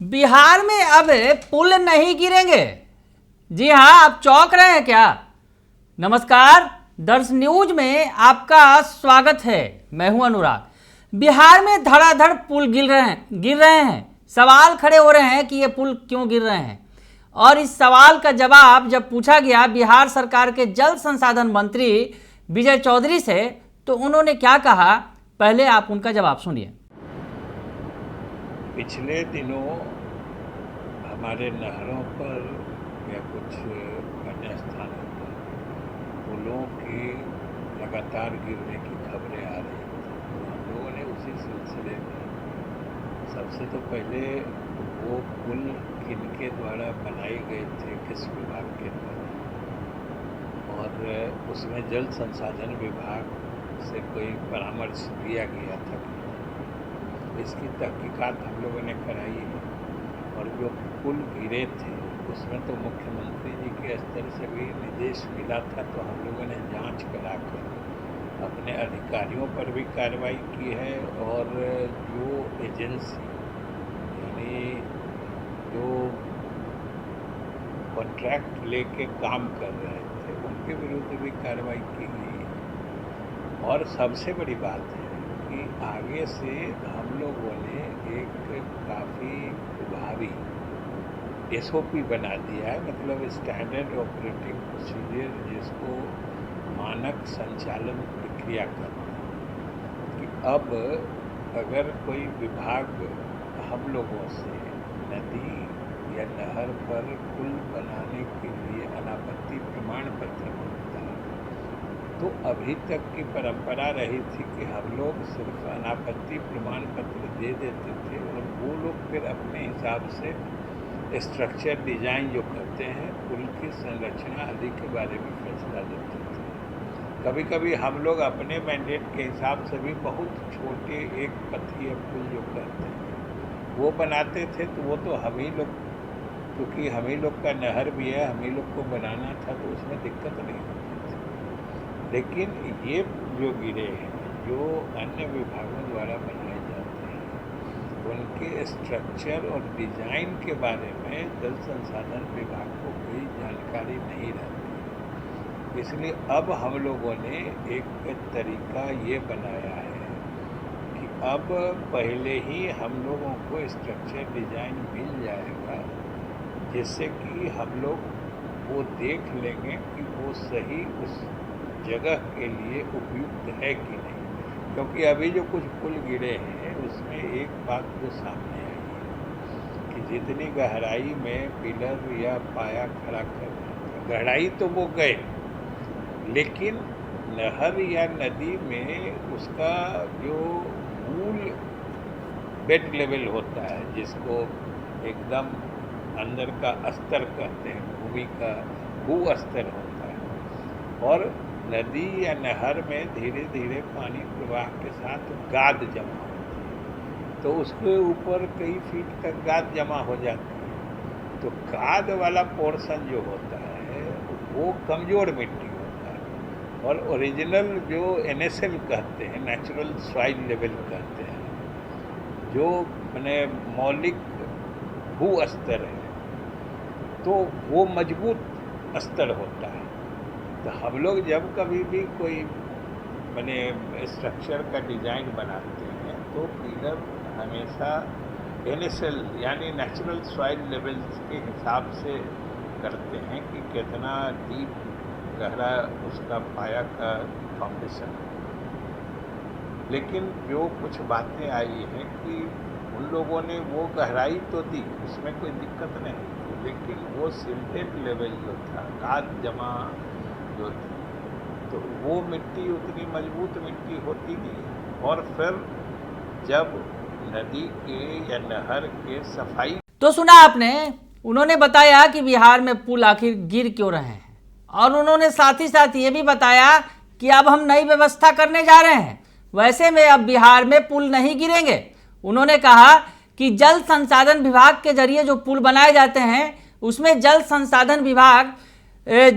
बिहार में अब पुल नहीं गिरेंगे। जी हाँ, आप चौंक रहे हैं क्या? नमस्कार, दर्श न्यूज में आपका स्वागत है। मैं हूं अनुराग। बिहार में धड़ाधड़ पुल गिर रहे हैं। सवाल खड़े हो रहे हैं कि ये पुल क्यों गिर रहे हैं, और इस सवाल का जवाब जब पूछा गया बिहार सरकार के जल संसाधन मंत्री विजय चौधरी से, तो उन्होंने क्या कहा, पहले आप उनका जवाब सुनिए। पिछले दिनों हमारे नहरों पर या कुछ अन्य स्थानों पर पुलों की लगातार गिरने की खबरें आ रही थी। हम लोगों ने उसी सिलसिले में सबसे तो पहले वो पुल किनके द्वारा बनाए गए थे, किस विभाग के द्वारा, और उसमें जल संसाधन विभाग से कोई परामर्श दिया गया था, इसकी तहकीकात हम लोगों ने कराई है। और जो पुल गिरे थे उसमें तो मुख्यमंत्री जी के स्तर से भी निर्देश मिला था, तो हम लोगों ने जांच कराकर अपने अधिकारियों पर भी कार्रवाई की है, और जो एजेंसी यानी जो कॉन्ट्रैक्ट लेके काम कर रहे थे उनके विरुद्ध भी कार्रवाई की गई है। और सबसे बड़ी बात है कि आगे से हम लोगों ने एक काफ़ी प्रभावी SOP बना दिया है, मतलब स्टैंडर्ड ऑपरेटिंग प्रोसीजर, जिसको मानक संचालन प्रक्रिया कहते हैं, कि अब अगर कोई विभाग हम लोगों से नदी या नहर पर पुल बनाने के लिए अनापत्ति प्रमाण पत्र मांगता है, तो अभी तक की परंपरा रही थी कि हम लोग सिर्फ अनापत्ति प्रमाण पत्र दे देते थे, और वो लोग फिर अपने हिसाब से स्ट्रक्चर डिजाइन जो करते हैं, पुल की संरचना आदि के बारे में फैसला लेते थे। कभी कभी हम लोग अपने मैंडेट के हिसाब से भी बहुत छोटे एक पथीय पुल जो करते हैं वो बनाते थे, तो वो तो हम ही लोग, क्योंकि हम ही लोग का नहर भी है, हम ही लोग को बनाना था, तो उसमें दिक्कत नहीं होती थी। लेकिन ये जो गिरे हैं, जो अन्य विभागों द्वारा बनाए जाते हैं, उनके स्ट्रक्चर और डिज़ाइन के बारे में जल संसाधन विभाग को कोई जानकारी नहीं रहती। इसलिए अब हम लोगों ने एक तरीका ये बनाया है कि अब पहले ही हम लोगों को स्ट्रक्चर डिज़ाइन मिल जाएगा, जिससे कि हम लोग वो देख लेंगे कि वो सही उस जगह के लिए उपयुक्त है कि नहीं। क्योंकि अभी जो कुछ पुल गिरे हैं उसमें एक बात जो सामने आई है कि जितनी गहराई में पिलर या पाया खड़ा कर, गहराई तो वो गए, लेकिन नहर या नदी में उसका जो मूल बेड लेवल होता है, जिसको एकदम अंदर का स्तर कहते हैं, भूमि का भू स्तर होता है, और नदी या नहर में धीरे धीरे पानी प्रवाह के साथ गाद जमा होती है, तो उसके ऊपर कई फीट तक गाद जमा हो जाती है। तो गाद वाला पोर्शन जो होता है वो कमज़ोर मिट्टी होता है, और ओरिजिनल जो NSL कहते हैं, नेचुरल सॉइल लेवल कहते हैं, जो मैंने मौलिक भू स्तर है, तो वो मजबूत स्तर होता है। तो हम लोग जब कभी भी कोई मैंने स्ट्रक्चर का डिज़ाइन बनाते हैं, तो पिलर हमेशा NSL यानी नेचुरल सॉइल लेवल्स के हिसाब से करते हैं कि कितना डीप गहरा उसका पाया का फाउंडेशन है। लेकिन जो कुछ बातें आई हैं कि उन लोगों ने वो गहराई तो दी, उसमें कोई दिक्कत नहीं थी, लेकिन वो सिल्टेड लेवल जो था, गाद जमा जो थी, तो वो मिट्टी उतनी मजबूत मिट्टी होती नहीं। और फिर जब नदी के या नहर के सफाई, तो सुना आपने, उन्होंने बताया कि बिहार में पुल आखिर गिर क्यों रहे हैं, और उन्होंने साथ ही साथ ये भी बताया कि अब हम नई व्यवस्था करने जा रहे हैं, वैसे में अब बिहार में पुल नहीं गिरेंगे। उन्होंने कहा कि जल संसाधन विभाग के जरिए जो पुल बनाए जाते हैं उसमें जल संसाधन विभाग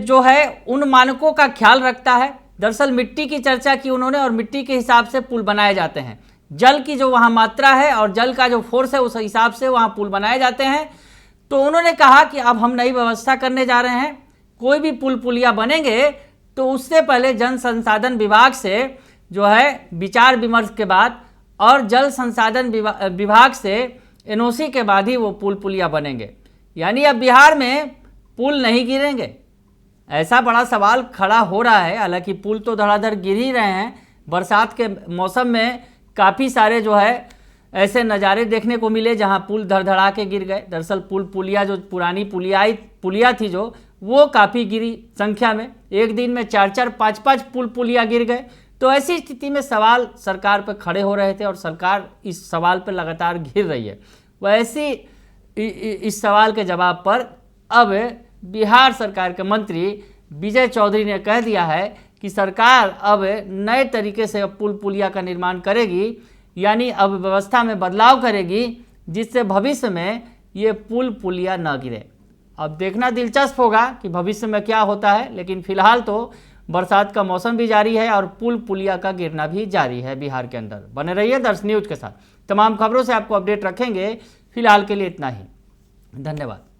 जो है उन मानकों का ख्याल रखता है। दरअसल मिट्टी की चर्चा की उन्होंने, और मिट्टी के हिसाब से पुल बनाए जाते हैं। जल की जो वहाँ मात्रा है और जल का जो फोर्स है उस हिसाब से वहाँ पुल बनाए जाते हैं। तो उन्होंने कहा कि अब हम नई व्यवस्था करने जा रहे हैं, कोई भी पुल पुलिया बनेंगे तो उससे पहले जल संसाधन विभाग से जो है विचार विमर्श के बाद और जल संसाधन विभाग से एनओसी के बाद ही वो पुल पुलिया बनेंगे। यानी अब बिहार में पुल नहीं गिरेंगे, ऐसा बड़ा सवाल खड़ा हो रहा है। हालांकि पुल तो धड़ाधड़ गिर ही रहे हैं, बरसात के मौसम में काफ़ी सारे जो है ऐसे नज़ारे देखने को मिले जहां पुल धड़धड़ा के गिर गए। दरअसल पुलिया जो पुरानी पुलिया थी जो वो काफ़ी गिरी संख्या में, एक दिन में 4-4, 5-5 पुलिया गिर गए। तो ऐसी स्थिति में सवाल सरकार पर खड़े हो रहे थे और सरकार इस सवाल पर लगातार घिर रही है। वैसे इस सवाल के जवाब पर अब बिहार सरकार के मंत्री विजय चौधरी ने कह दिया है कि सरकार अब नए तरीके से पुल पुलिया का निर्माण करेगी, यानी अब व्यवस्था में बदलाव करेगी जिससे भविष्य में ये पुल पुलिया न गिरे। अब देखना दिलचस्प होगा कि भविष्य में क्या होता है, लेकिन फिलहाल तो बरसात का मौसम भी जारी है और पुल पुलिया का गिरना भी जारी है बिहार के अंदर। बने रहिए दर्श न्यूज के साथ, तमाम खबरों से आपको अपडेट रखेंगे। फिलहाल के लिए इतना ही, धन्यवाद।